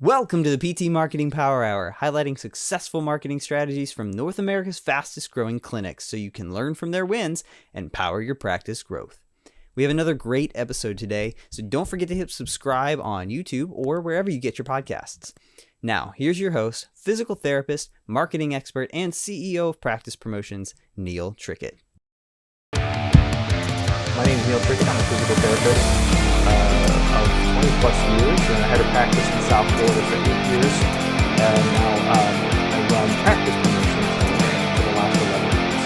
Welcome to the PT Marketing Power Hour, highlighting successful marketing strategies from North America's fastest growing clinics so you can learn from their wins and power your practice growth. We have another great episode today, so don't forget to hit subscribe on YouTube or wherever you get your podcasts. Now, here's your host, physical therapist, marketing expert, and CEO of Practice Promotions, Neil Trickett. My name is Neil Trickett. I'm a physical therapist of 20 plus years, and I had a practice in South Florida for 8 years, and now I run Practice Promotions for the last 11 years.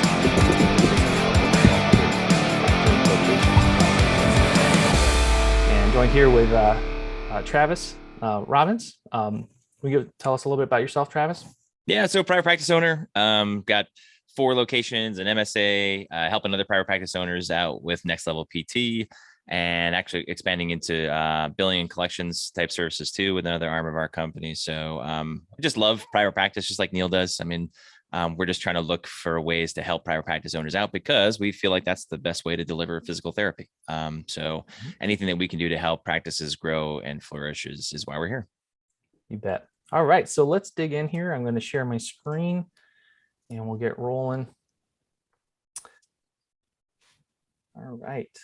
And joined here with Travis Robbins. Will you tell us a little bit about yourself, Travis? Yeah, so private practice owner, got 4 locations, an MSA, helping other private practice owners out with next level PT, and actually expanding into billing and collections type services too with another arm of our company. So I just love private practice, just like Neil does. I mean, we're just trying to look for ways to help private practice owners out because we feel like that's the best way to deliver physical therapy. So anything that we can do to help practices grow and flourish is why we're here. You bet. All right, so let's dig in here. I'm going to share my screen and we'll get rolling. All right,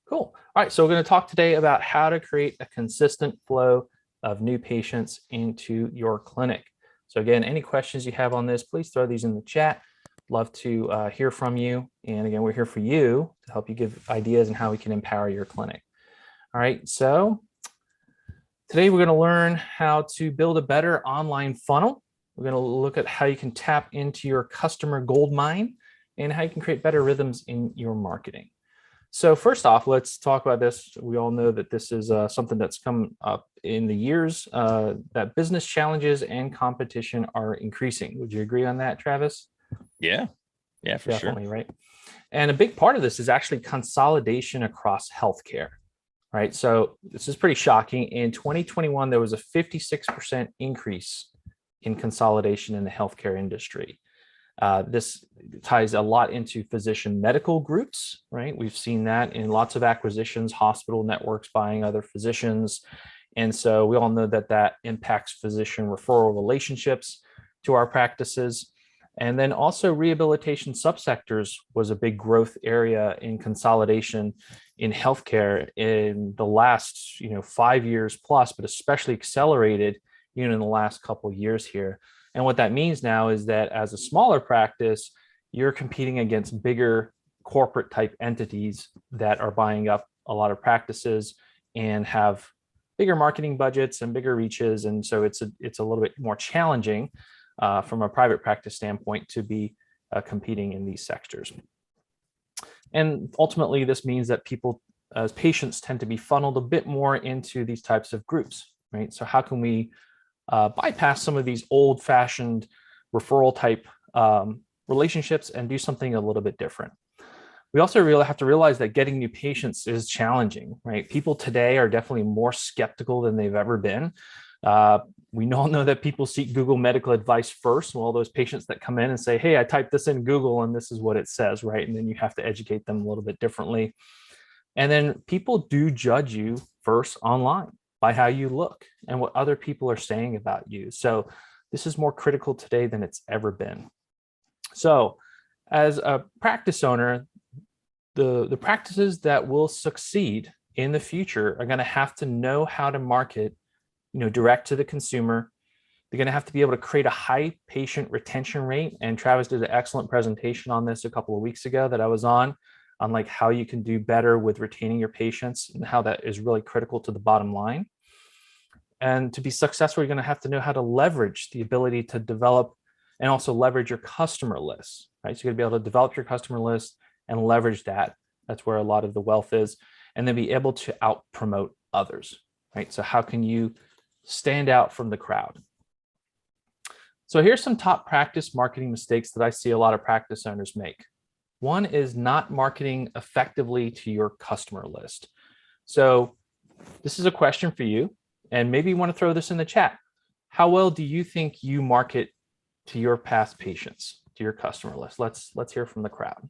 cool. All right, so we're going to talk today about how to create a consistent flow of new patients into your clinic. So again, any questions you have on this, please throw these in the chat. Love to hear from you. And again, we're here for you to help you give ideas on how we can empower your clinic. All right, so today we're going to learn how to build a better online funnel. We're going to look at how you can tap into your customer gold mine and how you can create better rhythms in your marketing. So first off, let's talk about this. We all know that this is something that's come up in the years, that business challenges and competition are increasing. Would you agree on that, Travis? Yeah, for Definitely, sure. right? And a big part of this is actually consolidation across healthcare, right? So this is pretty shocking. In 2021, there was a 56% increase in consolidation in the healthcare industry. This ties a lot into physician medical groups, right? We've seen that in lots of acquisitions, hospital networks buying other physicians. And so we all know that that impacts physician referral relationships to our practices. And then also rehabilitation subsectors was a big growth area in consolidation in healthcare in the last 5 years plus, but especially accelerated in the last couple of years here. And what that means now is that as a smaller practice, you're competing against bigger corporate type entities that are buying up a lot of practices and have bigger marketing budgets and bigger reaches. And so it's a little bit more challenging from a private practice standpoint to be competing in these sectors. And ultimately, this means that people as patients tend to be funneled a bit more into these types of groups, right? So how can we bypass some of these old-fashioned referral type relationships and do something a little bit different? We also really have to realize that getting new patients is challenging, right? People today are definitely more skeptical than they've ever been. We all know that people seek Google medical advice first. Well, those patients that come in and say, hey, I typed this in Google and this is what it says, right? And then you have to educate them a little bit differently. And then people do judge you first online by how you look and what other people are saying about you. So this is more critical today than it's ever been. So as a practice owner, the practices that will succeed in the future are going to have to know how to market, direct to the consumer. They're going to have to be able to create a high patient retention rate. And Travis did an excellent presentation on this a couple of weeks ago that I was on like how you can do better with retaining your patients and how that is really critical to the bottom line. And to be successful, you're going to have to know how to leverage the ability to develop and also leverage your customer list, right? So you're going to be able to develop your customer list and leverage that. That's where a lot of the wealth is. And then be able to out promote others, right? So how can you stand out from the crowd? So here's some top practice marketing mistakes that I see a lot of practice owners make. One is not marketing effectively to your customer list. So this is a question for you, and maybe you want to throw this in the chat. How well do you think you market to your past patients, to your customer list? Let's hear from the crowd.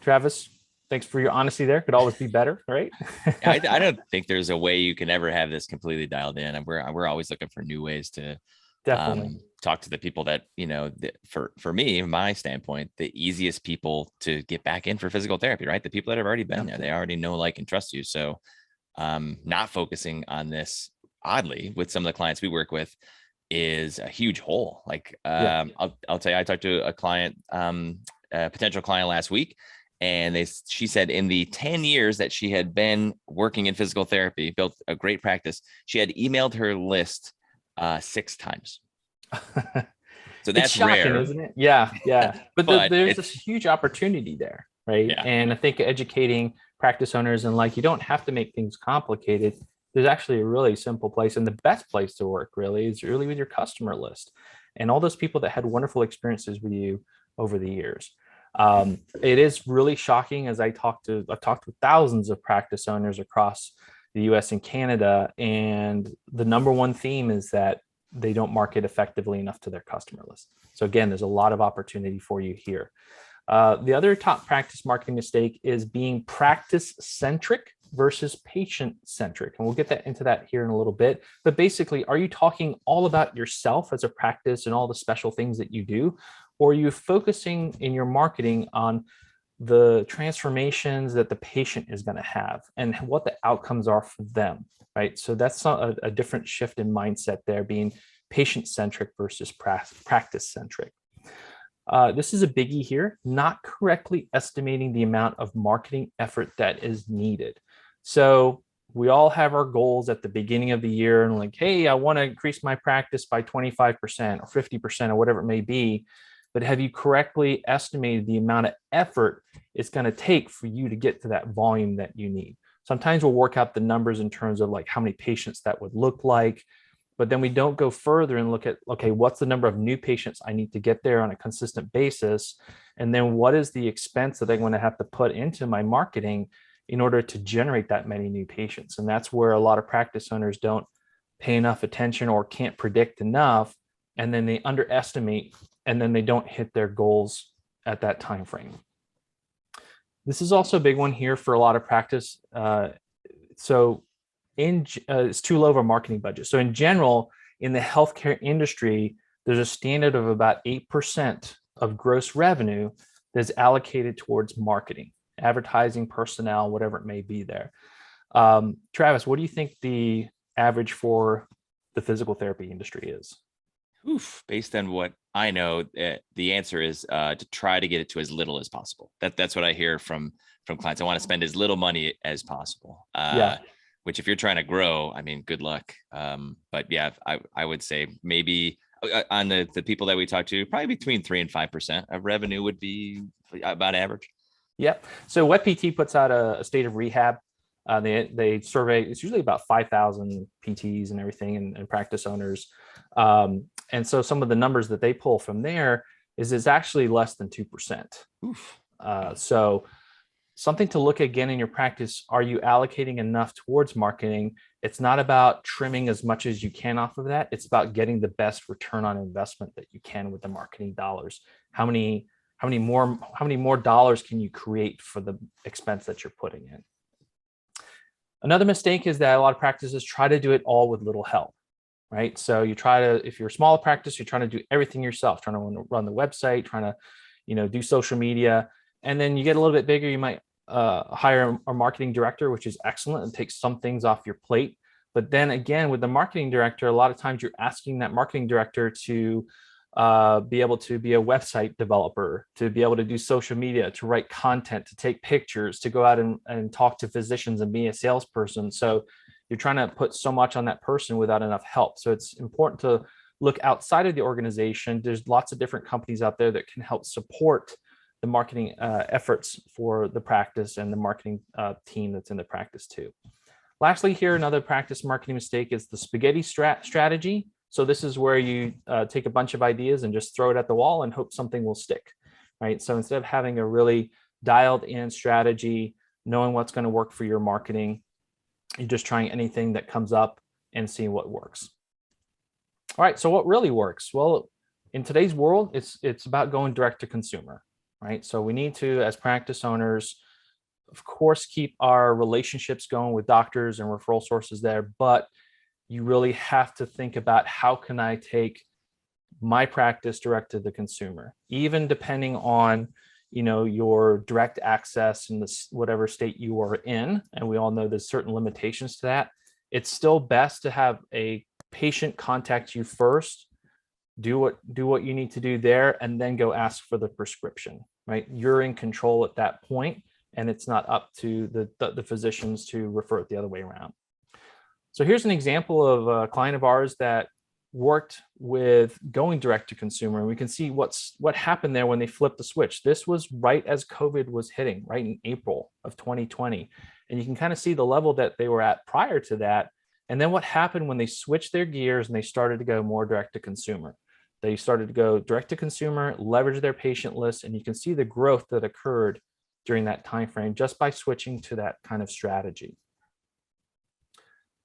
Travis, Thanks for your honesty there. Could always be better, right? I don't think there's a way you can ever have this completely dialed in. And we're always looking for new ways to Definitely. talk to the people that, for me, my standpoint, the easiest people to get back in for physical therapy, right? The people that have already been there, they already know, like, and trust you. So not focusing on this, oddly, with some of the clients we work with, is a huge hole. Like, I'll tell you, I talked to a client, a potential client last week, and she said in the 10 years that she had been working in physical therapy, built a great practice, she had emailed her list 6 times. So that's It's shocking, rare, isn't it? Yeah, yeah. But, but there's this huge opportunity there, right? Yeah. And I think educating practice owners, and like, you don't have to make things complicated. There's actually a really simple place, and the best place to work really is really with your customer list and all those people that had wonderful experiences with you over the years. It is really shocking, as I've talked with thousands of practice owners across the US and Canada, and the number one theme is that they don't market effectively enough to their customer list. So again, there's a lot of opportunity for you here. The other top practice marketing mistake is being practice centric versus patient centric. And we'll get into that here in a little bit. But basically, are you talking all about yourself as a practice and all the special things that you do? Or are you focusing in your marketing on the transformations that the patient is going to have and what the outcomes are for them, right? So that's a different shift in mindset there, being patient-centric versus practice-centric. This is a biggie here, not correctly estimating the amount of marketing effort that is needed. So we all have our goals at the beginning of the year and like, hey, I want to increase my practice by 25% or 50% or whatever it may be. But have you correctly estimated the amount of effort it's going to take for you to get to that volume that you need? Sometimes we'll work out the numbers in terms of like how many patients that would look like, but then we don't go further and look at, okay, what's the number of new patients I need to get there on a consistent basis? And then what is the expense that I'm going to have to put into my marketing in order to generate that many new patients? And that's where a lot of practice owners don't pay enough attention or can't predict enough. And then they underestimate, and then they don't hit their goals at that time frame. This is also a big one here for a lot of practice. It's too low of a marketing budget. So in general, in the healthcare industry, there's a standard of about 8% of gross revenue that's allocated towards marketing, advertising, personnel, whatever it may be there. Travis, what do you think the average for the physical therapy industry is? Based on what I know, the answer is to try to get it to as little as possible. That's what I hear from clients. I want to spend as little money as possible. Which, if you're trying to grow, I mean, good luck. But yeah, I would say maybe on the people that we talk to, probably between 3 and 5% of revenue would be about average. Yep. So WebPT puts out a state of rehab. They survey, it's usually about 5,000 PTs and everything and practice owners. And so some of the numbers that they pull from there is it's actually less than 2%. So something to look again in your practice, are you allocating enough towards marketing? It's not about trimming as much as you can off of that. It's about getting the best return on investment that you can with the marketing dollars. How many more dollars can you create for the expense that you're putting in? Another mistake is that a lot of practices try to do it all with little help, right? So you try to, if you're a small practice, you're trying to do everything yourself, trying to run the website, trying to, do social media. And then you get a little bit bigger, you might hire a marketing director, which is excellent and takes some things off your plate. But then again, with the marketing director, a lot of times you're asking that marketing director to be able to be a website developer, to be able to do social media, to write content, to take pictures, to go out and talk to physicians and be a salesperson. So you're trying to put so much on that person without enough help. So it's important to look outside of the organization. There's lots of different companies out there that can help support the marketing efforts for the practice and the marketing team that's in the practice too. Lastly here, another practice marketing mistake is the spaghetti strategy. So this is where you take a bunch of ideas and just throw it at the wall and hope something will stick, right? So instead of having a really dialed in strategy, knowing what's going to work for your marketing, you're just trying anything that comes up and seeing what works. All right, so what really works? Well, in today's world, it's about going direct to consumer, right? So we need to, as practice owners, of course, keep our relationships going with doctors and referral sources there, but you really have to think about how can I take my practice direct to the consumer, even depending on, your direct access in this whatever state you are in. And we all know there's certain limitations to that. It's still best to have a patient contact you first, do what you need to do there, and then go ask for the prescription, right? You're in control at that point, and it's not up to the physicians to refer it the other way around. So here's an example of a client of ours that worked with going direct to consumer, and we can see what happened there when they flipped the switch. This was right as COVID was hitting, right in April of 2020. And you can kind of see the level that they were at prior to that. And then what happened when they switched their gears and they started to go more direct to consumer. They started to go direct to consumer, leverage their patient list, and you can see the growth that occurred during that time frame just by switching to that kind of strategy.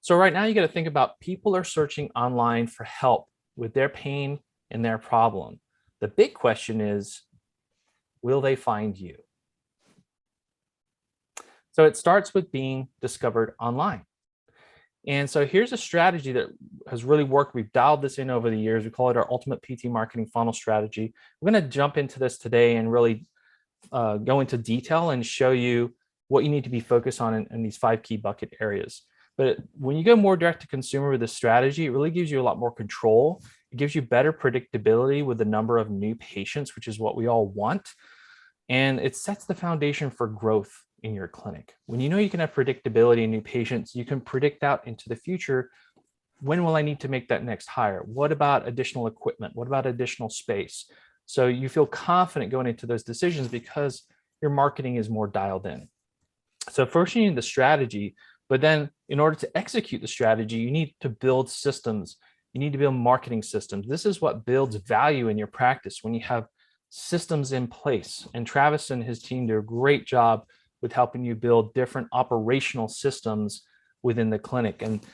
So right now you got to think about people are searching online for help with their pain and their problem. The big question is, will they find you? So it starts with being discovered online. And so here's a strategy that has really worked. We've dialed this in over the years. We call it our ultimate PT marketing funnel strategy. We're going to jump into this today and really go into detail and show you what you need to be focused on in these 5 key bucket areas. But when you go more direct to consumer with this strategy, it really gives you a lot more control. It gives you better predictability with the number of new patients, which is what we all want. And it sets the foundation for growth in your clinic. When you know you can have predictability in new patients, you can predict out into the future, when will I need to make that next hire? What about additional equipment? What about additional space? So you feel confident going into those decisions because your marketing is more dialed in. So first you need the strategy, but then in order to execute the strategy, you need to build systems. You need to build marketing systems. This is what builds value in your practice when you have systems in place. And Travis and his team do a great job with helping you build different operational systems within the clinic. And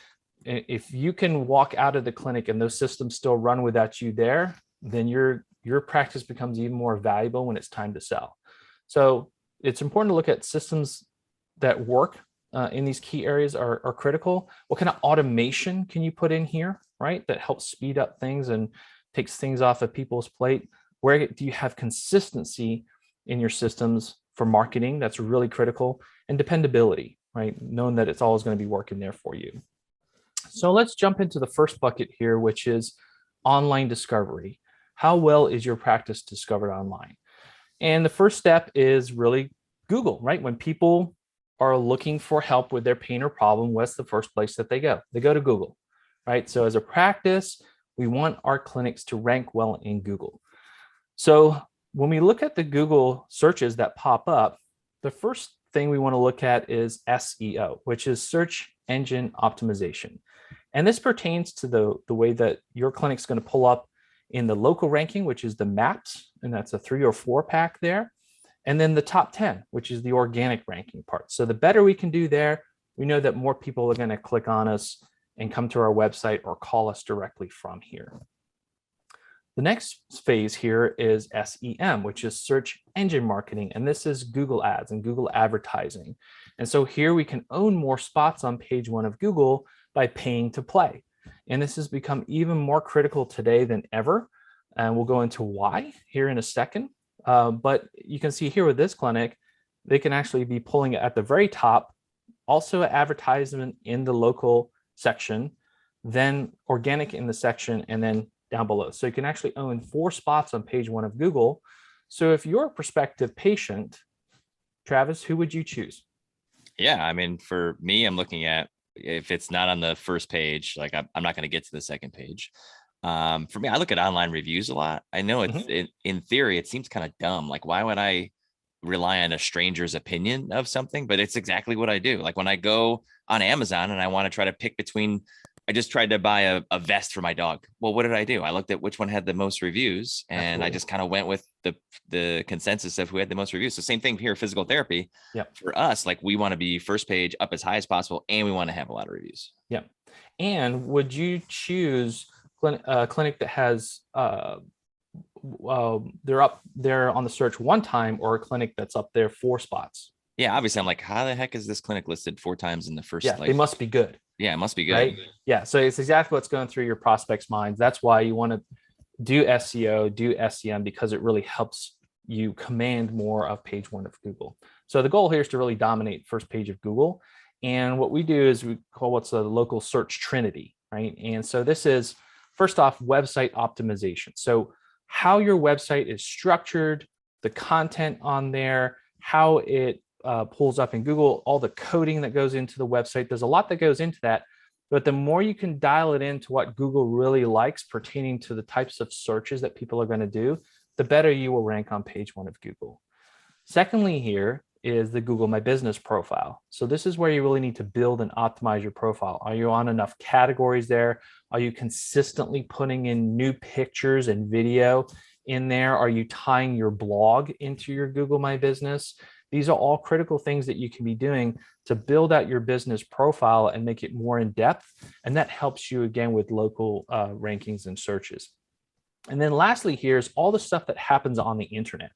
if you can walk out of the clinic and those systems still run without you there, then your practice becomes even more valuable when it's time to sell. So it's important to look at systems that work in these key areas are critical. What kind of automation can you put in here, right? That helps speed up things and takes things off of people's plate. Where do you have consistency in your systems for marketing? That's really critical. And dependability, right? Knowing that it's always going to be working there for you. So let's jump into the first bucket here, which is online discovery. How well is your practice discovered online? And the first step is really Google, right? When people are looking for help with their pain or problem, what's the first place that they go? They go to Google, right? So as a practice, we want our clinics to rank well in Google. So when we look at the Google searches that pop up, the first thing we want to look at is SEO, which is search engine optimization. And this pertains to the way that your clinic's going to pull up in the local ranking, which is the maps, and that's a 3 or 4 pack there. And then the top 10, which is the organic ranking part. So the better we can do there, we know that more people are going to click on us and come to our website or call us directly from here. The next phase here is SEM, which is search engine marketing. And this is Google ads and Google advertising. And so here we can own more spots on page 1 of Google by paying to play. And this has become even more critical today than ever. And we'll go into why here in a second. But you can see here with this clinic, they can actually be pulling it at the very top, also advertisement in the local section, then organic in the section, and then down below. So you can actually own 4 spots on page 1 of Google. So if you're a prospective patient, Travis, who would you choose? Yeah, I mean, for me, I'm looking at if it's not on the first page, like I'm not going to get to the second page. For me, I look at online reviews a lot. I know it's in theory, it seems kind of dumb. Like, why would I rely on a stranger's opinion of something? But it's exactly what I do. Like when I go on Amazon and I want to try to pick between, I just tried to buy a vest for my dog. Well, what did I do? I looked at which one had the most reviews, and Absolutely. I just kind of went with the consensus of who had the most reviews. So same thing here, physical therapy. Yep. For us, like we want to be first page up as high as possible, and we want to have a lot of reviews. Yeah. And would you choose a clinic that has they're up there on the search 1 time, or a clinic that's up there 4 spots? Yeah, obviously I'm like, how the heck is this clinic listed 4 times in the first, Yeah, they like, must be good, yeah, it must be good. right? Yeah, so it's exactly what's going through your prospects' minds. That's why you want to do SEO, do SEM, because it really helps you command more of page one of Google. So the goal here is to really dominate first page of Google. And what we do is we call what's a local search Trinity, right? And so this is first off website optimization. So how your website is structured, the content on there, how it pulls up in Google, all the coding that goes into the website. There's a lot that goes into that. But the more you can dial it into what Google really likes pertaining to the types of searches that people are going to do, the better you will rank on page one of Google. Secondly, here is the Google My Business profile. So this is where you really need to build and optimize your profile. Are you on enough categories there? Are you consistently putting in new pictures and video in there? Are you tying your blog into your Google My Business? These are all critical things that you can be doing to build out your business profile and make it more in depth. And that helps you again with local rankings and searches. And then lastly, here's all the stuff that happens on the internet.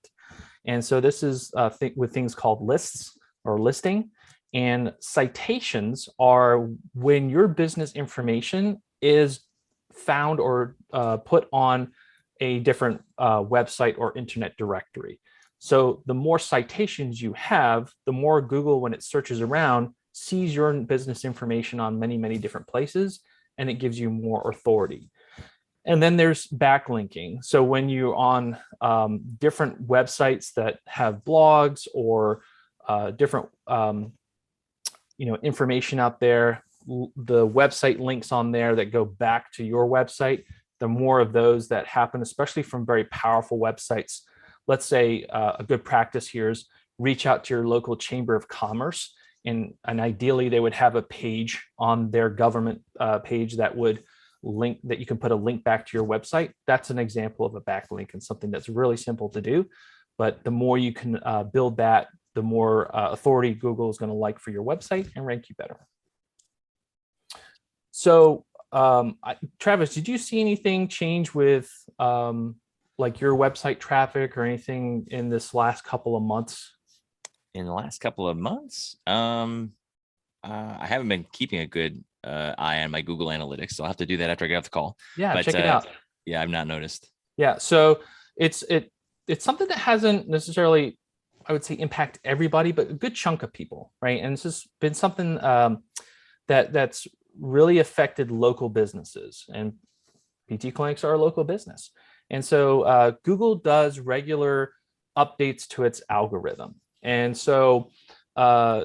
And so this is with things called lists or listing. And citations are when your business information is found or put on a different website or internet directory. So the more citations you have, the more Google, when it searches around, sees your business information on many, many different places, and it gives you more authority. And then there's backlinking. So when you're on different websites that have blogs or different information out there, the website links on there that go back to your website, the more of those that happen, especially from very powerful websites. Let's say a good practice here is reach out to your local chamber of commerce, and ideally they would have a page on their government page that would link, that you can put a link back to your website. That's an example of a backlink and something that's really simple to do. But the more you can build that, the more authority Google is going to like for your website and rank you better. So Travis, did you see anything change with like your website traffic or anything in this last couple of months? In the last couple of months, I haven't been keeping a good eye on my Google Analytics, so I'll have to do that after I get off the call. Yeah, but check it out. Yeah, I've not noticed. Yeah, so it's something that hasn't necessarily, I would say, impact everybody, but a good chunk of people, right? And this has been something that's really affected local businesses, and PT clinics are a local business. And so Google does regular updates to its algorithm. And so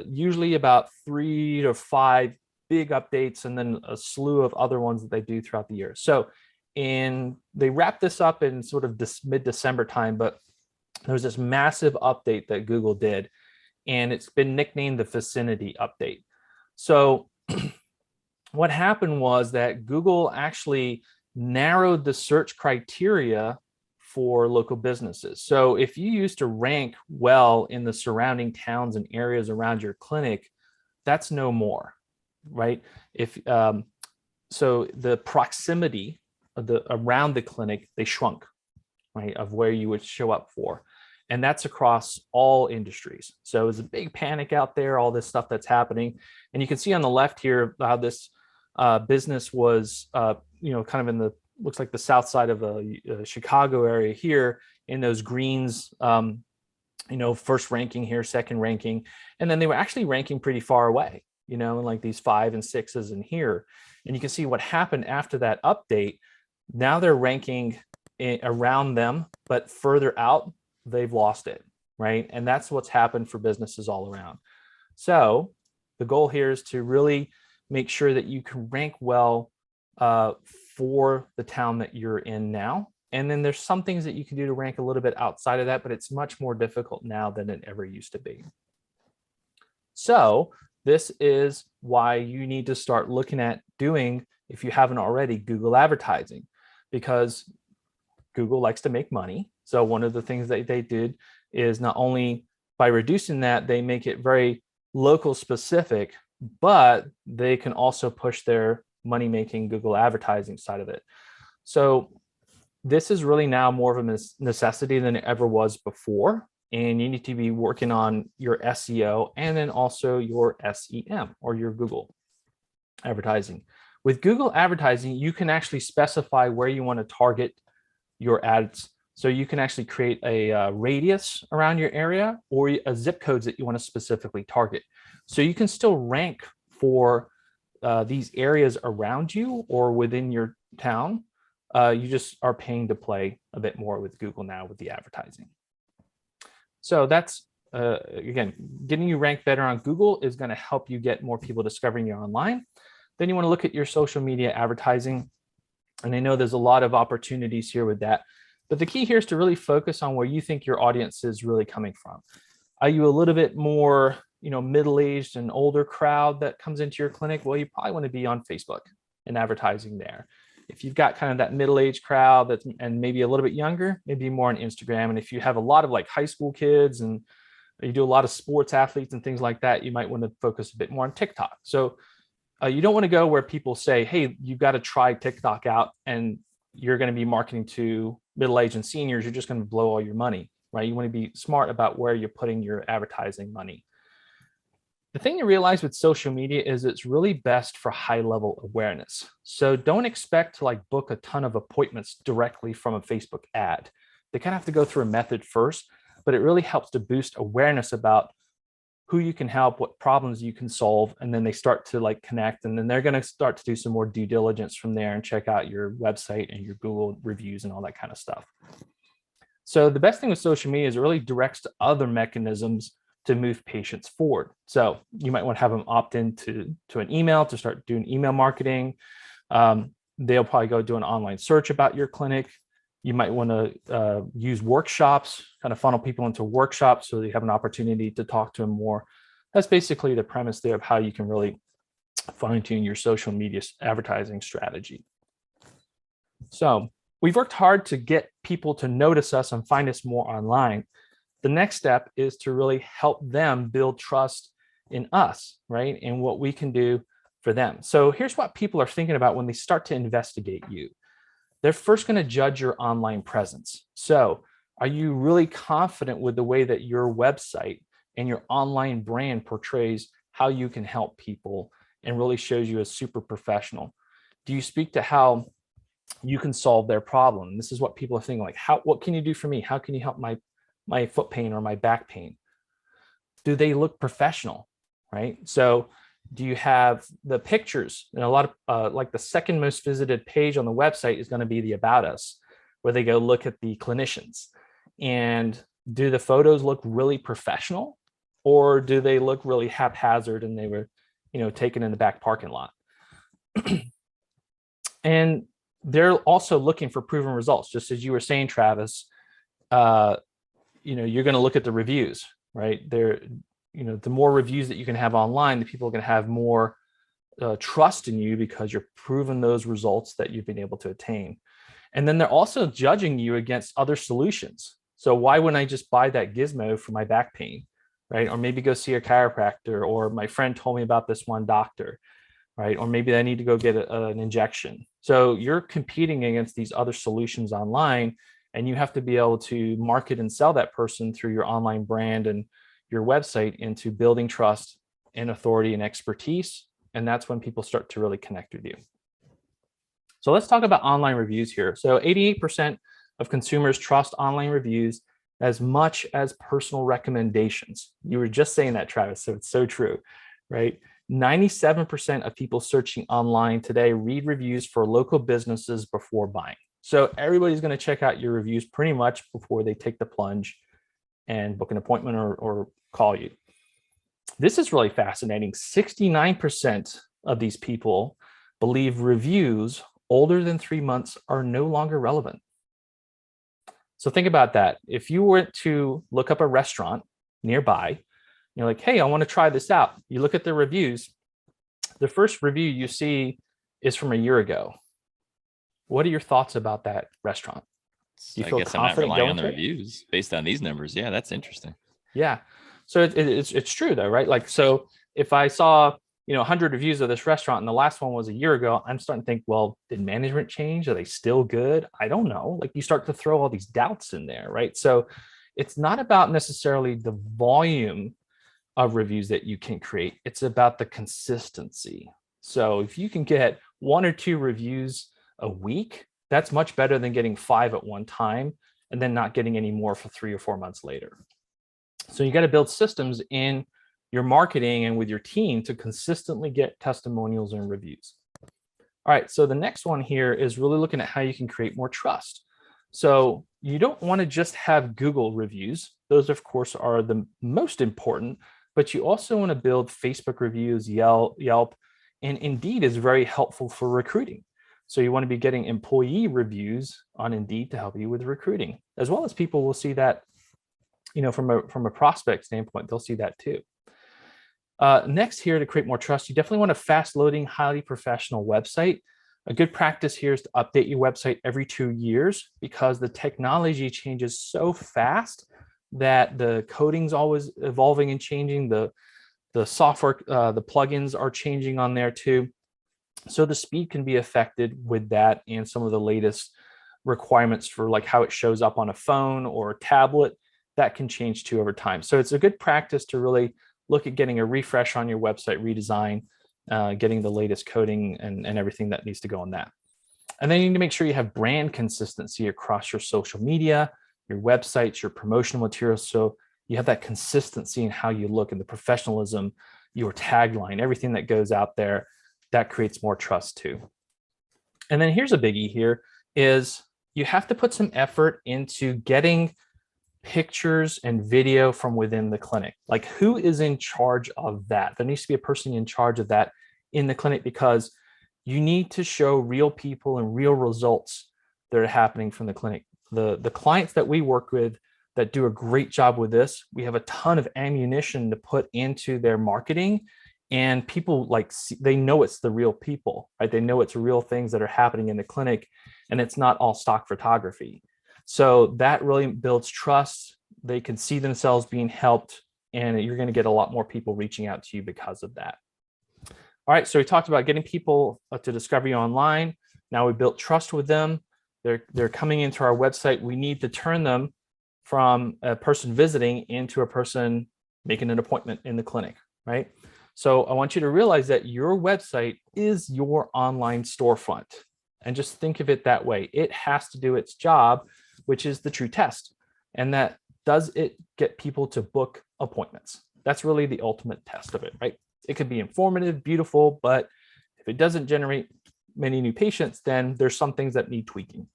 usually about 3 to 5 big updates, and then a slew of other ones that they do throughout the year. So they wrap this up in sort of this mid-December time, but there was this massive update that Google did, and it's been nicknamed the Vicinity update. So what happened was that Google actually narrowed the search criteria for local businesses. So if you used to rank well in the surrounding towns and areas around your clinic, that's no more, right? So the proximity of around the clinic, they shrunk, right, of where you would show up for. And that's across all industries. So it was a big panic out there, all this stuff that's happening. And you can see on the left here how this business was, kind of in the, looks like the south side of the Chicago area here in those greens, first ranking here, second ranking. And then they were actually ranking pretty far away, in like these 5 and 6s in here. And you can see what happened after that update. Now they're ranking around them, but further out, they've lost it, right? And that's what's happened for businesses all around. So the goal here is to really make sure that you can rank well for the town that you're in now. And then there's some things that you can do to rank a little bit outside of that, but it's much more difficult now than it ever used to be. So this is why you need to start looking at doing, if you haven't already, Google advertising, because Google likes to make money. So one of the things that they did is not only by reducing that, they make it very local specific, but they can also push their money-making Google advertising side of it. So this is really now more of a necessity than it ever was before. and you need to be working on your SEO and then also your SEM, or your Google advertising. With Google advertising, you can actually specify where you want to target your ads. So you can actually create a radius around your area, or a zip codes that you want to specifically target. So you can still rank for these areas around you or within your town. You just are paying to play a bit more with Google now with the advertising. So that's, again, getting you ranked better on Google is going to help you get more people discovering you online. Then you want to look at your social media advertising. And I know there's a lot of opportunities here with that. But the key here is to really focus on where you think your audience is really coming from. Are you a little bit more, middle-aged and older crowd that comes into your clinic? Well, you probably want to be on Facebook and advertising there. If you've got kind of that middle-aged crowd that's and maybe a little bit younger, maybe more on Instagram. And if you have a lot of like high school kids and you do a lot of sports athletes and things like that, you might want to focus a bit more on TikTok. So you don't want to go where people say, hey, you've got to try TikTok out and you're going to be marketing to middle-aged and seniors. You're just going to blow all your money, right? You want to be smart about where you're putting your advertising money. The thing to realize with social media is it's really best for high-level awareness. So don't expect to like book a ton of appointments directly from a Facebook ad. They kind of have to go through a method first, but it really helps to boost awareness about who you can help, what problems you can solve, and then they start to like connect, and then they're going to start to do some more due diligence from there and check out your website and your Google reviews and all that kind of stuff. So the best thing with social media is it really directs to other mechanisms to move patients forward. So you might want to have them opt into an email to start doing email marketing. They'll probably go do an online search about your clinic. You might want to use workshops, kind of funnel people into workshops so they have an opportunity to talk to them more. That's basically the premise there of how you can really fine tune your social media advertising strategy. So we've worked hard to get people to notice us and find us more online. The next step is to really help them build trust in us, right? And what we can do for them. So here's what people are thinking about when they start to investigate you. They're first going to judge your online presence. So are you really confident with the way that your website and your online brand portrays how you can help people and really shows you as super professional? Do you speak to how you can solve their problem? This is what people are thinking, like, what can you do for me? How can you help my foot pain or my back pain? Do they look professional, right? So do you have the pictures? And a lot of like the second most visited page on the website is going to be the About Us, where they go look at the clinicians. And do the photos look really professional, or do they look really haphazard and they were, taken in the back parking lot? And they're also looking for proven results, just as you were saying, Travis. You're going to look at the reviews, right? The more reviews that you can have online, the people are going to have more trust in you because you're proving those results that you've been able to attain. And then they're also judging you against other solutions. So why wouldn't I just buy that gizmo for my back pain, right? Or maybe go see a chiropractor, or my friend told me about this one doctor, right? Or maybe I need to go get an injection. So you're competing against these other solutions online, and you have to be able to market and sell that person through your online brand and your website into building trust and authority and expertise. And that's when people start to really connect with you. So let's talk about online reviews here. So 88% of consumers trust online reviews as much as personal recommendations. You were just saying that, Travis, so it's so true, right? 97% of people searching online today read reviews for local businesses before buying. So everybody's going to check out your reviews pretty much before they take the plunge and book an appointment or call you. This is really fascinating. 69% of these people believe reviews older than 3 months are no longer relevant. So think about that. If you were to look up a restaurant nearby, you're like, hey, I want to try this out. You look at the reviews. The first review you see is from a year ago. What are your thoughts about that restaurant? Do you feel confident? I'm not relying on the reviews based on these numbers. Yeah, that's interesting. Yeah. So it's true though, right? Like, so if I saw, 100 reviews of this restaurant and the last one was a year ago, I'm starting to think, well, did management change? Are they still good? I don't know. Like, you start to throw all these doubts in there, right? So it's not about necessarily the volume of reviews that you can create. It's about the consistency. So if you can get 1 or 2 reviews a week, that's much better than getting 5 at one time and then not getting any more for 3 or 4 months later. So you got to build systems in your marketing and with your team to consistently get testimonials and reviews. All right, so the next one here is really looking at how you can create more trust. So you don't want to just have Google reviews. Those, of course, are the most important, but you also want to build Facebook reviews, Yelp, and Indeed is very helpful for recruiting. So you want to be getting employee reviews on Indeed to help you with recruiting, as well as people will see that, from a prospect standpoint, they'll see that too. Next here, to create more trust, you definitely want a fast loading, highly professional website. A good practice here is to update your website every 2 years because the technology changes so fast that the coding's always evolving and changing. The software, the plugins are changing on there too. So the speed can be affected with that and some of the latest requirements for like how it shows up on a phone or a tablet that can change too over time. So it's a good practice to really look at getting a refresh on your website, redesign, getting the latest coding and everything that needs to go on that. And then you need to make sure you have brand consistency across your social media, your websites, your promotional materials. So you have that consistency in how you look and the professionalism, your tagline, everything that goes out there, that creates more trust too. And then here's a biggie here is you have to put some effort into getting pictures and video from within the clinic. Like, who is in charge of that? There needs to be a person in charge of that in the clinic because you need to show real people and real results that are happening from the clinic. The clients that we work with that do a great job with this, we have a ton of ammunition to put into their marketing, and people they know it's the real people, right? They know it's real things that are happening in the clinic and it's not all stock photography. So that really builds trust. They can see themselves being helped, and you're going to get a lot more people reaching out to you because of that. All right, so we talked about getting people to discover you online. Now we built trust with them. They're coming into our website. We need to turn them from a person visiting into a person making an appointment in the clinic, right? So I want you to realize that your website is your online storefront, and just think of it that way. It has to do its job, which is the true test. And that, does it get people to book appointments? That's really the ultimate test of it, right? It could be informative, beautiful, but if it doesn't generate many new patients, then there's some things that need tweaking.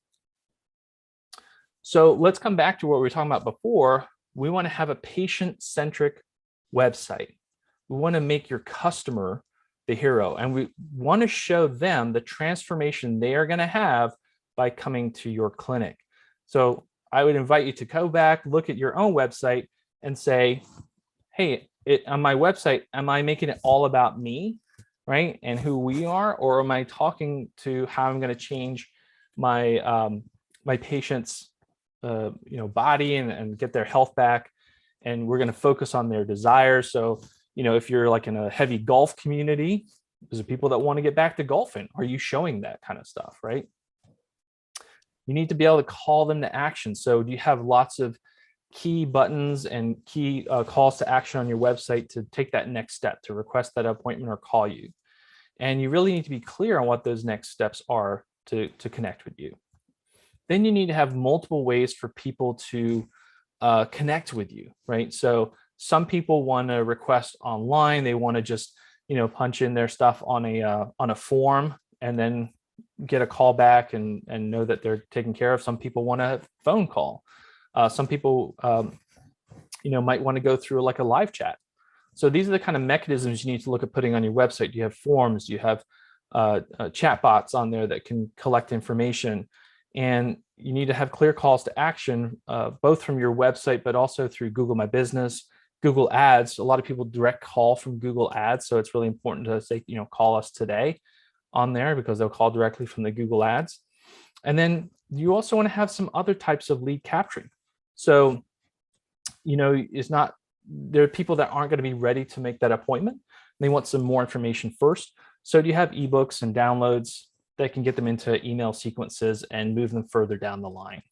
So let's come back to what we were talking about before. We want to have a patient-centric website. We want to make your customer the hero, and we want to show them the transformation they are going to have by coming to your clinic. So I would invite you to go back, look at your own website and say, hey, on my website, am I making it all about me, right? And who we are, or am I talking to how I'm going to change my my patient's body and get their health back? And we're going to focus on their desires. So, if you're like in a heavy golf community, there's people that want to get back to golfing. Are you showing that kind of stuff, right? You need to be able to call them to action. So do you have lots of key buttons and key calls to action on your website to take that next step, to request that appointment or call you? And you really need to be clear on what those next steps are to connect with you. Then you need to have multiple ways for people to connect with you, right? So some people want to request online. They want to just, punch in their stuff on a form and then get a call back and know that they're taken care of. Some people want a phone call. Some people, might want to go through like a live chat. So these are the kind of mechanisms you need to look at putting on your website. You have forms, you have chat bots on there that can collect information, and you need to have clear calls to action, both from your website, but also through Google My Business, Google Ads. A lot of people direct call from Google Ads. So it's really important to say, call us today on there, because they'll call directly from the Google Ads. And then you also want to have some other types of lead capturing. So, there are people that aren't going to be ready to make that appointment. They want some more information first. So do you have ebooks and downloads that can get them into email sequences and move them further down the line?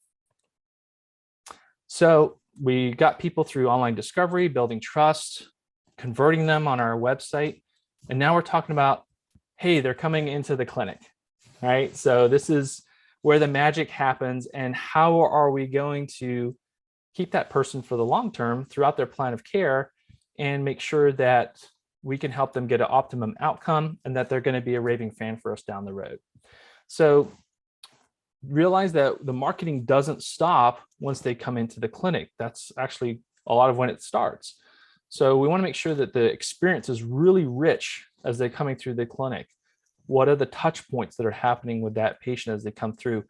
So we got people through online discovery, building trust, converting them on our website. And now we're talking about, hey, they're coming into the clinic, right? So this is where the magic happens. And how are we going to keep that person for the long term throughout their plan of care and make sure that we can help them get an optimum outcome and that they're going to be a raving fan for us down the road. So realize that the marketing doesn't stop once they come into the clinic. That's actually a lot of when it starts. So we want to make sure that the experience is really rich as they're coming through the clinic. What are the touch points that are happening with that patient as they come through?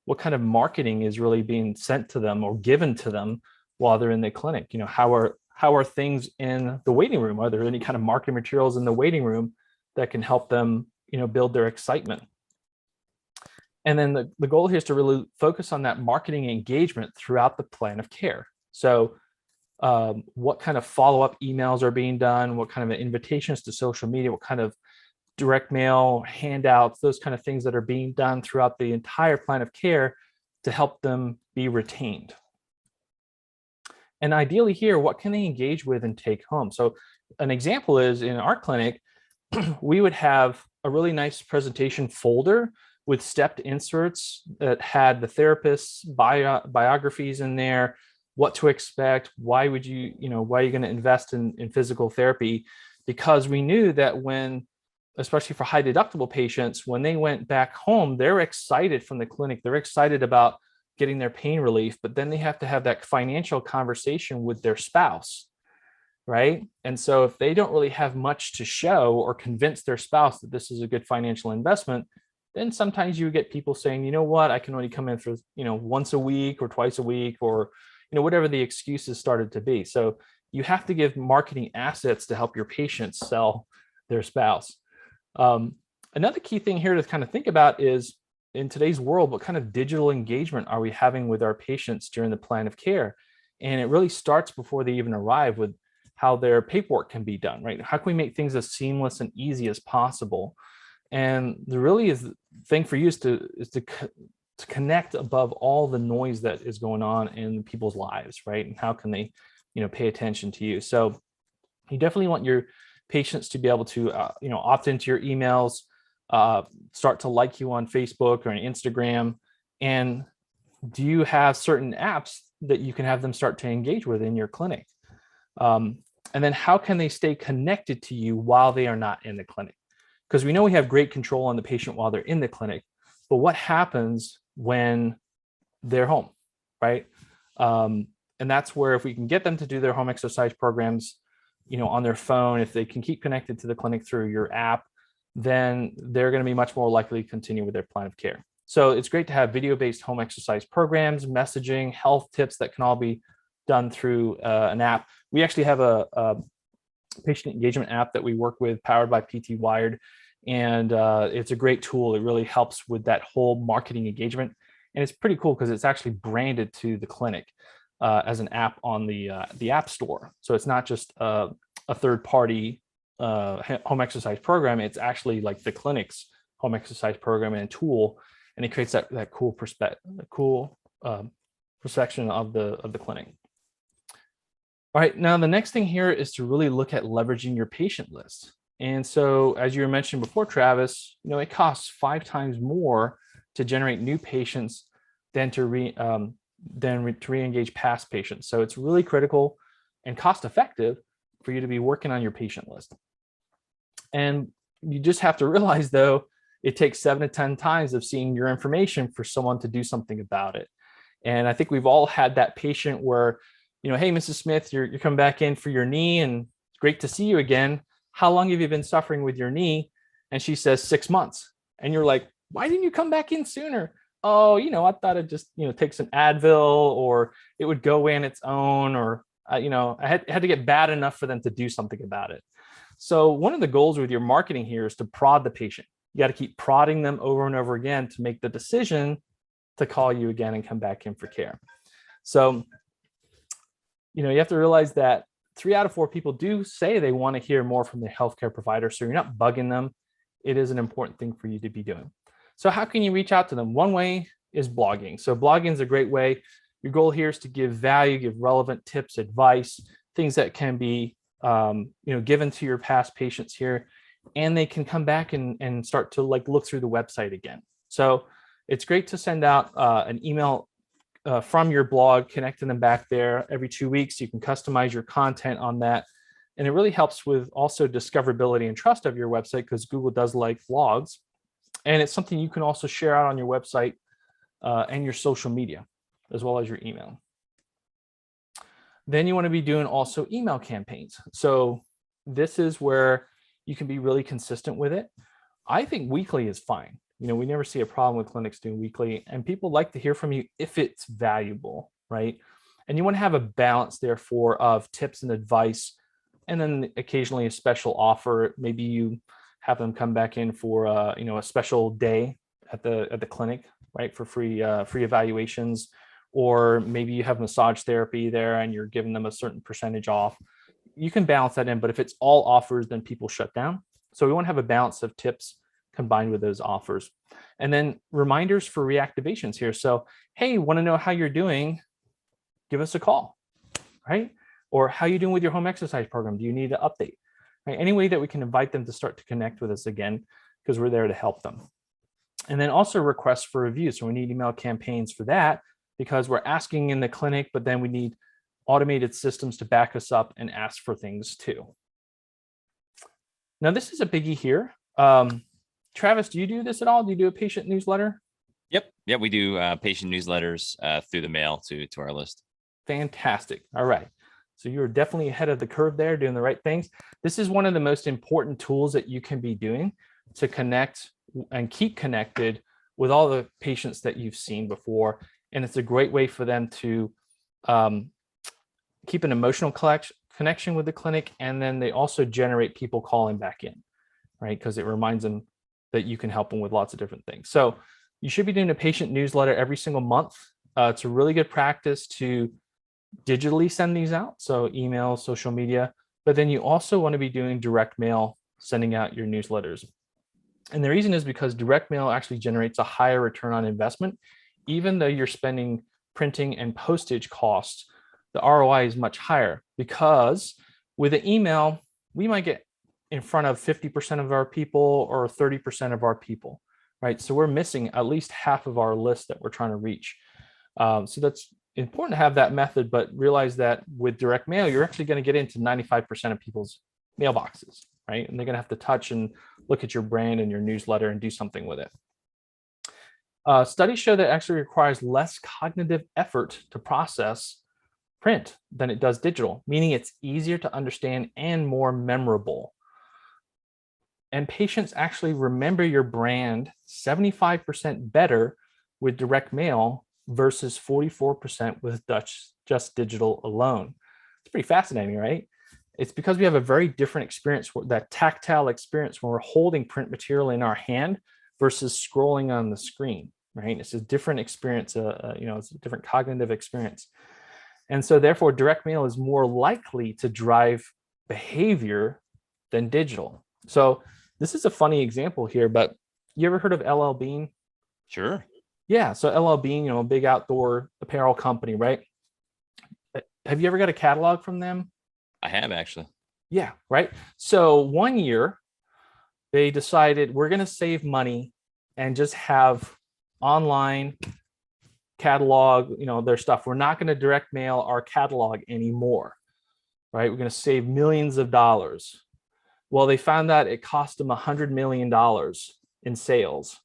What kind of marketing is really being sent to them or given to them while they're in the clinic? You know, how are things in the waiting room? Are there any kind of marketing materials in the waiting room that can help them, you know, build their excitement? And then the goal here is to really focus on that marketing engagement throughout the plan of care. So what kind of follow-up emails are being done? What kind of invitations to social media? What kind of direct mail, handouts, those kind of things that are being done throughout the entire plan of care to help them be retained. And ideally here, what can they engage with and take home? So an example is in our clinic, we would have a really nice presentation folder with stepped inserts that had the therapist's biographies in there, what to expect, why are you going to invest in physical therapy? Because we knew that when, especially for high deductible patients, when they went back home, they're excited from the clinic. They're excited about getting their pain relief, but then they have to have that financial conversation with their spouse, right? And so if they don't really have much to show or convince their spouse that this is a good financial investment, then sometimes you get people saying, you know what, I can only come in for, once a week or twice a week, or, whatever the excuses started to be. So you have to give marketing assets to help your patients sell their spouse. Another key thing here to kind of think about is, in today's world, what kind of digital engagement are we having with our patients during the plan of care? And it really starts before they even arrive with how their paperwork can be done, right? How can we make things as seamless and easy as possible? And the really is the thing for you is to connect above all the noise that is going on in people's lives, right? And how can they, pay attention to you? So you definitely want your patients to be able to, opt into your emails, start to like you on Facebook or on Instagram. And do you have certain apps that you can have them start to engage with in your clinic? And then how can they stay connected to you while they are not in the clinic? Because we know we have great control on the patient while they're in the clinic, but what happens when they're home, right? And that's where if we can get them to do their home exercise programs, on their phone, if they can keep connected to the clinic through your app, then they're going to be much more likely to continue with their plan of care. So it's great to have video-based home exercise programs, messaging, health tips that can all be done through an app. We actually have a patient engagement app that we work with, powered by PT Wired. And it's a great tool. It really helps with that whole marketing engagement. And it's pretty cool because it's actually branded to the clinic as an app on the App Store. So it's not just a third-party home exercise program. It's actually like the clinic's home exercise program and tool. And it creates that cool perception of the clinic. All right, now the next thing here is to really look at leveraging your patient list. And so, as you mentioned before, Travis, it costs 5 times more to generate new patients than to re-engage past patients. So it's really critical and cost effective for you to be working on your patient list. And you just have to realize, though, it takes 7 to 10 times of seeing your information for someone to do something about it. And I think we've all had that patient where, hey, Mrs. Smith, you're coming back in for your knee, and it's great to see you again. How long have you been suffering with your knee? And she says 6 months. And you're like, why didn't you come back in sooner? Oh, I thought it just, take some Advil, or it would go away on its own, or, I had to get bad enough for them to do something about it. So one of the goals with your marketing here is to prod the patient. You got to keep prodding them over and over again to make the decision to call you again and come back in for care. So, you have to realize that 3 out of 4 people do say they want to hear more from their healthcare provider. So you're not bugging them. It is an important thing for you to be doing. So how can you reach out to them? One way is blogging. So blogging is a great way. Your goal here is to give value, give relevant tips, advice, things that can be given to your past patients here, and they can come back and start to like look through the website again. So it's great to send out an email from your blog, connecting them back there every 2 weeks. You can customize your content on that. And it really helps with also discoverability and trust of your website, because Google does like blogs. And it's something you can also share out on your website and your social media, as well as your email. Then you want to be doing also email campaigns. So this is where you can be really consistent with it. I think weekly is fine. We never see a problem with clinics doing weekly, and people like to hear from you if it's valuable, right? And you want to have a balance, therefore, of tips and advice, and then occasionally a special offer. Maybe you have them come back in for a special day at the clinic, right, for free evaluations, or maybe you have massage therapy there and you're giving them a certain percentage off. You can balance that in, but if it's all offers, then people shut down. So we want to have a balance of tips combined with those offers. And then reminders for reactivations here. So, hey, want to know how you're doing? Give us a call, right? Or how you doing with your home exercise program? Do you need an update? Right? Any way that we can invite them to start to connect with us again, because we're there to help them. And then also requests for reviews. So we need email campaigns for that, because we're asking in the clinic, but then we need automated systems to back us up and ask for things too. Now, this is a biggie here. Travis, do you do this at all? Do you do a patient newsletter? Yep. We do patient newsletters through the mail to our list. Fantastic. All right. So you're definitely ahead of the curve there, doing the right things. This is one of the most important tools that you can be doing to connect and keep connected with all the patients that you've seen before. And it's a great way for them to keep an emotional connection with the clinic. And then they also generate people calling back in, right? Because it reminds them that you can help them with lots of different things. So you should be doing a patient newsletter every single month. It's a really good practice to digitally send these out. So email, social media, but then you also want to be doing direct mail, sending out your newsletters. And the reason is because direct mail actually generates a higher return on investment. Even though you're spending printing and postage costs, the ROI is much higher, because with an email, we might get in front of 50% of our people or 30% of our people, right? So we're missing at least half of our list that we're trying to reach. So that's important to have that method, but realize that with direct mail, you're actually going to get into 95% of people's mailboxes, right? And they're going to have to touch and look at your brand and your newsletter and do something with it. Studies show that it actually requires less cognitive effort to process print than it does digital, meaning it's easier to understand and more memorable. And patients actually remember your brand 75% better with direct mail versus 44% with just digital alone. It's pretty fascinating, right? It's because we have a very different experience, that tactile experience when we're holding print material in our hand versus scrolling on the screen, right? It's a different experience, it's a different cognitive experience. And so therefore, direct mail is more likely to drive behavior than digital. So this is a funny example here, but you ever heard of LL Bean? Sure. Yeah, so LL Bean, a big outdoor apparel company, right? Have you ever got a catalog from them? I have, actually. Yeah, right. So one year they decided we're going to save money and just have online catalog, their stuff. We're not going to direct mail our catalog anymore, right? We're going to save millions of dollars. Well, they found that it cost them $100 million in sales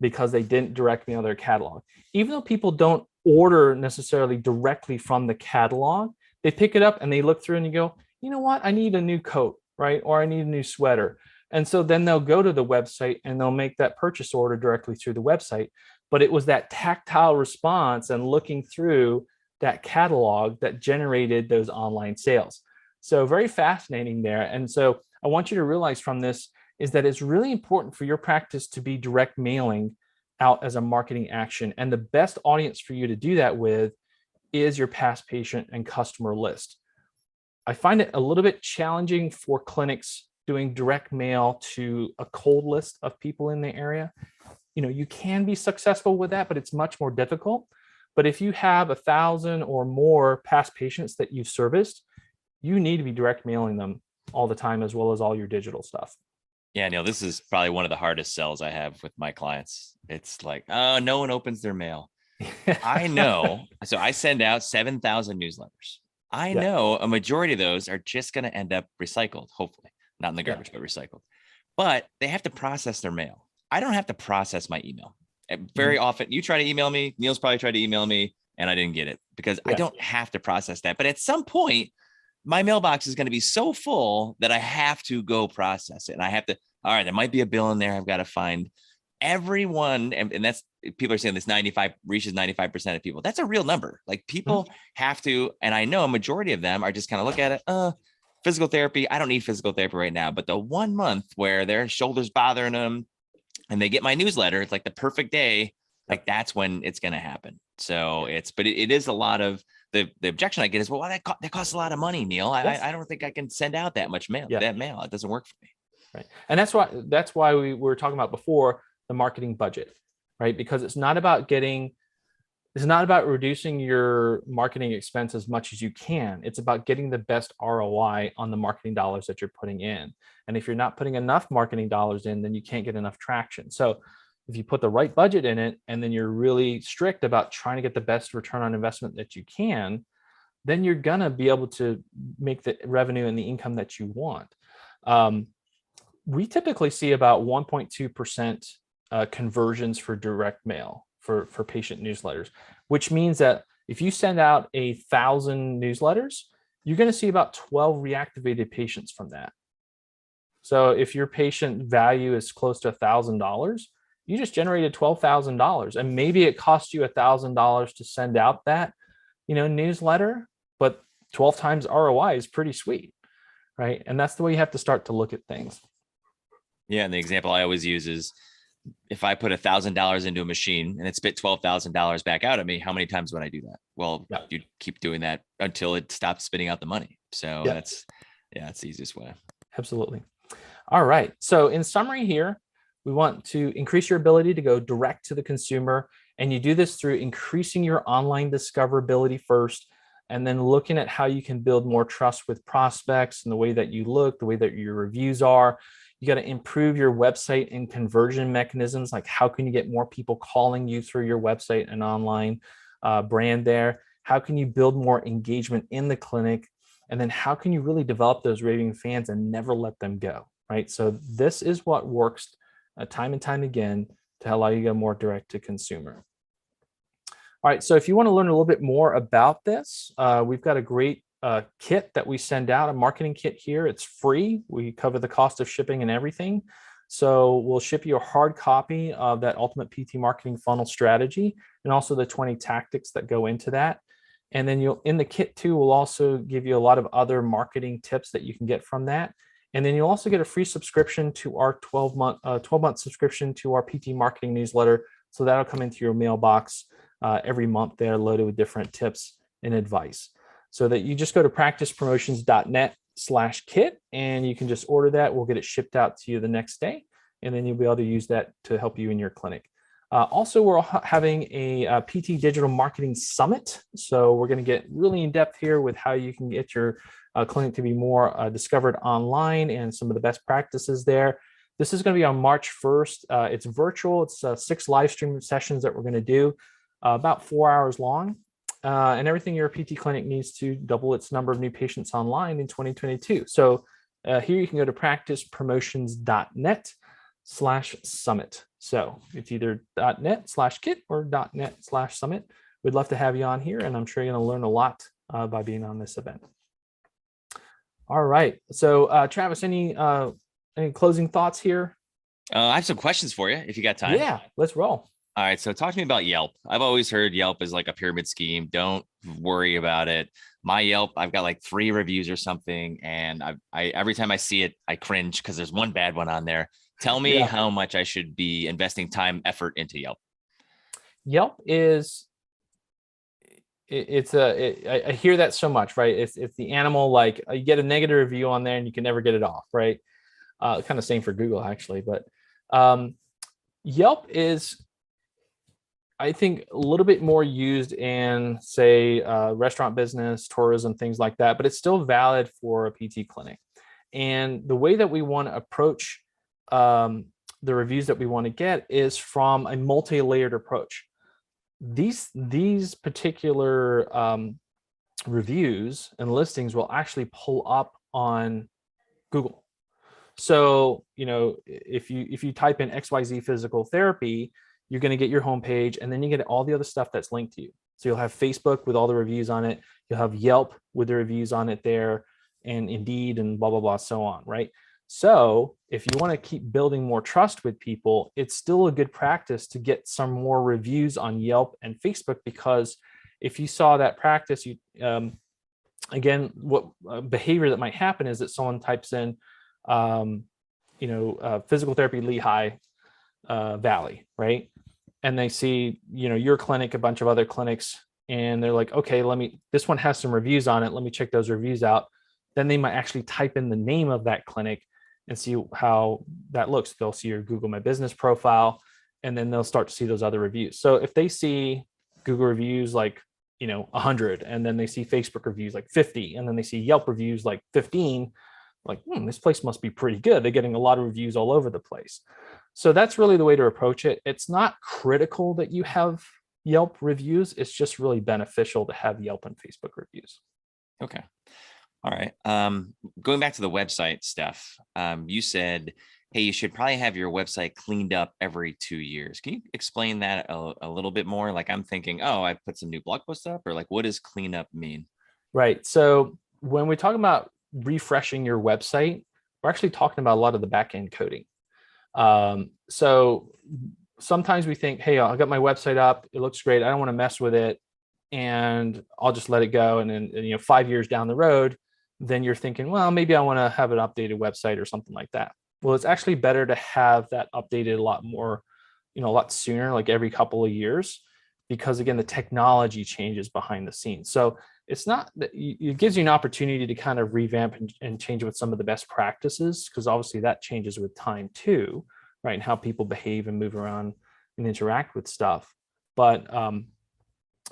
because they didn't direct mail their catalog. Even though people don't order necessarily directly from the catalog, they pick it up and they look through and you go, you know what? I need a new coat, right? Or I need a new sweater. And so then they'll go to the website and they'll make that purchase order directly through the website. But it was that tactile response and looking through that catalog that generated those online sales. So very fascinating there. And so I want you to realize from this is that it's really important for your practice to be direct mailing out as a marketing action. And the best audience for you to do that with is your past patient and customer list. I find it a little bit challenging for clinics doing direct mail to a cold list of people in the area. You can be successful with that, but it's much more difficult. But if you have 1,000 or more past patients that you've serviced, you need to be direct mailing them all the time, as well as all your digital stuff. Yeah, Neil, this is probably one of the hardest sells I have with my clients. It's like, oh, no one opens their mail. I know. So I send out 7,000 newsletters. I Yeah. know a majority of those are just going to end up recycled, hopefully not in the garbage, but recycled. But they have to process their mail. I don't have to process my email. Very often you try to email me, Neil's probably tried to email me and I didn't get it because I don't have to process that. But at some point, my mailbox is going to be so full that I have to go process it. And I have to, all right, there might be a bill in there. I've got to find everyone. And that's, people are saying this 95 reaches 95% of people. That's a real number. Like people have to, and I know a majority of them are just kind of look at it. Physical therapy. I don't need physical therapy right now, but the 1 month where their shoulders bothering them and they get my newsletter, it's like the perfect day. Like that's when it's going to happen. So it is a lot of the objection I get is, well, that costs a lot of money, Neil. I don't think I can send out that much mail. That mail, it doesn't work for me. Right. And that's why we were talking about before the marketing budget, right? Because it's not about reducing your marketing expense as much as you can. It's about getting the best ROI on the marketing dollars that you're putting in. And if you're not putting enough marketing dollars in, then you can't get enough traction. So if you put the right budget in it, and then you're really strict about trying to get the best return on investment that you can, then you're going to be able to make the revenue and the income that you want. We typically see about 1.2% conversions for direct mail for patient newsletters, which means that if you send out 1,000 newsletters, you're going to see about 12 reactivated patients from that. So if your patient value is close to $1,000, you just generated $12,000, and maybe it cost you $1,000 to send out that, newsletter, but 12 times ROI is pretty sweet, right? And that's the way you have to start to look at things. Yeah, and the example I always use is if I put $1,000 into a machine and it spit $12,000 back out at me, how many times would I do that? Well, you keep doing that until it stops spitting out the money. So that's the easiest way. Absolutely. All right. So in summary here, we want to increase your ability to go direct to the consumer. And you do this through increasing your online discoverability first, and then looking at how you can build more trust with prospects and the way that you look, the way that your reviews are. You got to improve your website and conversion mechanisms. Like how can you get more people calling you through your website and online brand there? How can you build more engagement in the clinic? And then how can you really develop those raving fans and never let them go, right? So this is what works time and time again to allow you to go more direct to consumer. All right, so if you want to learn a little bit more about this, we've got a great kit that we send out, a marketing kit here. It's free. We cover the cost of shipping and everything. So we'll ship you a hard copy of that Ultimate PT Marketing Funnel Strategy and also the 20 tactics that go into that. And then in the kit too, we'll also give you a lot of other marketing tips that you can get from that. And then you'll also get a free subscription to our 12-month subscription to our PT marketing newsletter. So that'll come into your mailbox every month there, loaded with different tips and advice. So that you just go to practicepromotions.net/kit and you can just order that. We'll get it shipped out to you the next day. And then you'll be able to use that to help you in your clinic. Also, we're having a PT Digital Marketing Summit. So we're going to get really in depth here with how you can get your clinic to be more discovered online and some of the best practices there. This is going to be on March 1st. It's virtual. It's 6 live stream sessions that we're going to do, about 4 hours long. And everything your PT clinic needs to double its number of new patients online in 2022. So here you can go to practicepromotions.net/summit. So it's either .net/kit or .net/summit. We'd love to have you on here, and I'm sure you're going to learn a lot by being on this event. All right. So Travis, any closing thoughts here? I have some questions for you if you got time. Yeah, let's roll. All right. So talk to me about Yelp. I've always heard Yelp is like a pyramid scheme. Don't worry about it. My Yelp, I've got like 3 reviews or something. And I every time I see it, I cringe because there's one bad one on there. Tell me how much I should be investing time, effort into Yelp. Yelp is, I hear that so much, right? It's the animal, like you get a negative review on there and you can never get it off, right? Kind of same for Google actually, but Yelp is I think a little bit more used in, say, restaurant business, tourism, things like that, but it's still valid for a PT clinic. And the way that we want to approach um, the reviews that we want to get is from a multi-layered approach. These particular reviews and listings will actually pull up on Google. So, if you type in XYZ physical therapy, you're going to get your homepage, and then you get all the other stuff that's linked to you. So you'll have Facebook with all the reviews on it. You'll have Yelp with the reviews on it there, and Indeed, and blah, blah, blah, so on, right? So if you want to keep building more trust with people, it's still a good practice to get some more reviews on Yelp and Facebook, because if you saw that practice, again, what behavior that might happen is that someone types in, physical therapy Lehigh Valley, right? And they see, your clinic, a bunch of other clinics, and they're like, okay, this one has some reviews on it. Let me check those reviews out. Then they might actually type in the name of that clinic and see how that looks. They'll see your Google My Business profile, and then they'll start to see those other reviews. So if they see Google reviews like, 100, and then they see Facebook reviews like 50, and then they see Yelp reviews like 15, like, this place must be pretty good. They're getting a lot of reviews all over the place. So that's really the way to approach it. It's not critical that you have Yelp reviews. It's just really beneficial to have Yelp and Facebook reviews. Okay. All right. Going back to the website stuff, you said, hey, you should probably have your website cleaned up every 2 years. Can you explain that a little bit more? Like, I'm thinking, oh, I put some new blog posts up, or like, what does clean up mean? Right. So when we talk about refreshing your website, we're actually talking about a lot of the back-end coding. So sometimes we think, hey, I got my website up, it looks great, I don't want to mess with it, and I'll just let it go. And then 5 years down the road, then you're thinking, well, maybe I want to have an updated website or something like that. Well, it's actually better to have that updated a lot more, a lot sooner, like every couple of years, because again, the technology changes behind the scenes. So it's not that it gives you an opportunity to kind of revamp and change with some of the best practices, because obviously that changes with time too, right? And how people behave and move around and interact with stuff. But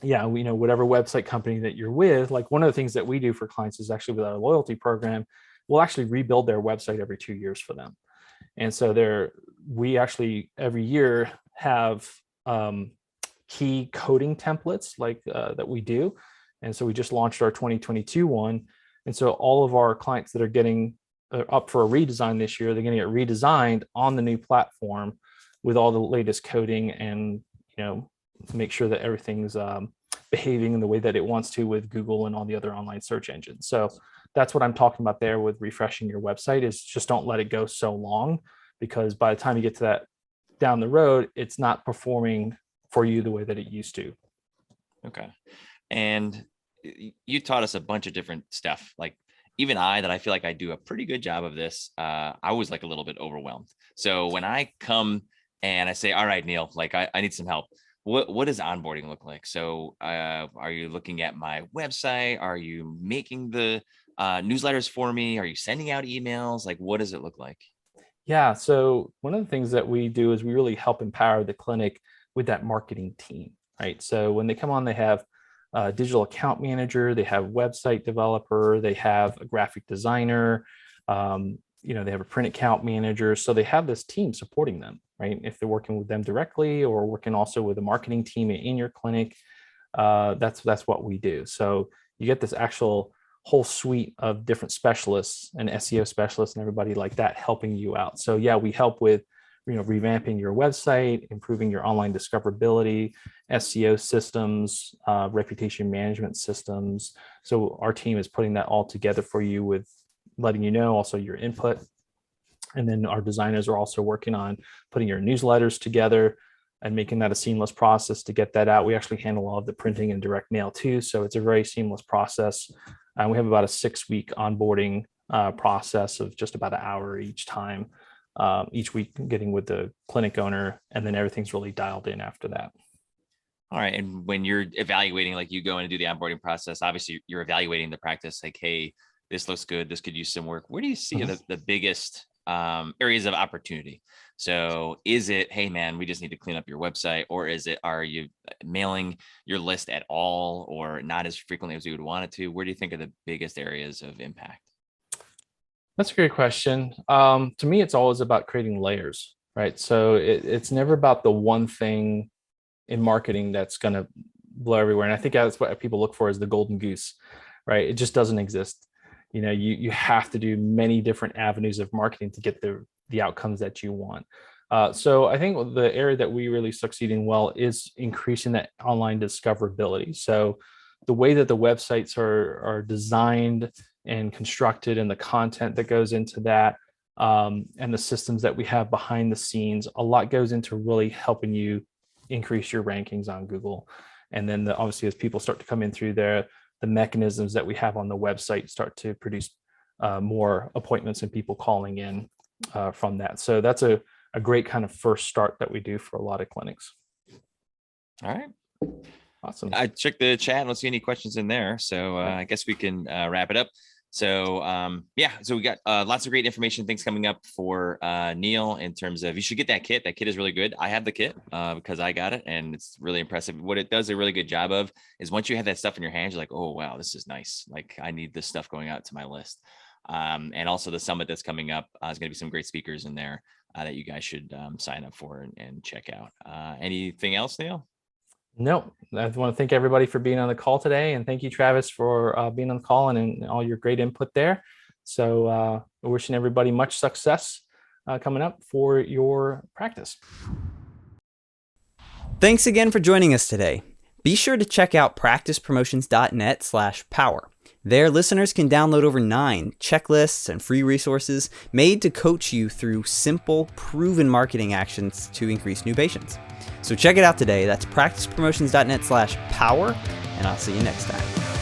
whatever website company that you're with, like one of the things that we do for clients is actually with our loyalty program, we'll actually rebuild their website every 2 years for them. And so we actually every year have key coding templates like that we do. And so we just launched our 2022 one. And so all of our clients that are getting up for a redesign this year, they're going to get redesigned on the new platform with all the latest coding, and, make sure that everything's behaving in the way that it wants to with Google and all the other online search engines. So that's what I'm talking about there with refreshing your website, is just don't let it go so long, because by the time you get to that down the road, it's not performing for you the way that it used to. Okay. And you taught us a bunch of different stuff. Like, even I feel like I do a pretty good job of this. I was like a little bit overwhelmed. So when I come and I say, all right, Neil, like I need some help. What does onboarding look like? So are you looking at my website? Are you making the newsletters for me? Are you sending out emails? Like, what does it look like? Yeah. So one of the things that we do is we really help empower the clinic with that marketing team, right? So when they come on, they have a digital account manager, they have website developer, they have a graphic designer, they have a print account manager. So they have this team supporting them, right? If they're working with them directly or working also with a marketing team in your clinic, that's what we do. So you get this actual whole suite of different specialists and SEO specialists and everybody like that helping you out. So yeah, we help with revamping your website, improving your online discoverability, SEO systems, reputation management systems. So our team is putting that all together for you, with letting you know also your input. And then our designers are also working on putting your newsletters together and making that a seamless process to get that out. We actually handle all of the printing and direct mail too. So it's a very seamless process. And we have about a 6-week onboarding process of just about an hour each time. Each week getting with the clinic owner, and then everything's really dialed in after that. All right. And when you're evaluating, like you go in and do the onboarding process, obviously you're evaluating the practice, like, hey, this looks good, this could use some work. Where do you see the biggest areas of opportunity. So is it, hey man, we just need to clean up your website, or is it, are you mailing your list at all or not as frequently as you would want it to? Where do you think are the biggest areas of impact? That's a great question. To me, it's always about creating layers, right? So it's never about the one thing in marketing that's going to blow everywhere. And I think that's what people look for, is the golden goose, right? It just doesn't exist. You have to do many different avenues of marketing to get the outcomes that you want. So I think the area that we really succeeding well is increasing that online discoverability. So the way that the websites are designed and constructed, and the content that goes into that, and the systems that we have behind the scenes, a lot goes into really helping you increase your rankings on Google. And then obviously, as people start to come in through there, the mechanisms that we have on the website start to produce more appointments and people calling in from that. So that's a great kind of first start that we do for a lot of clinics. All right. Awesome. I checked the chat. I don't see any questions in there. So I guess we can wrap it up. So yeah, so we got lots of great information, things coming up for Neil in terms of, you should get that kit. That kit is really good. I have the kit because I got it, and it's really impressive. What it does a really good job of is, once you have that stuff in your hands, you're like, oh, wow, this is nice. Like, I need this stuff going out to my list. And also the summit that's coming up is going to be some great speakers in there that you guys should sign up for and check out. Anything else, Neil? No, I want to thank everybody for being on the call today. And thank you, Travis, for being on the call and all your great input there. So wishing everybody much success coming up for your practice. Thanks again for joining us today. Be sure to check out practicepromotions.net/power. There, listeners can download over 9 checklists and free resources made to coach you through simple, proven marketing actions to increase new patients. So check it out today. That's practicepromotions.net/power, and I'll see you next time.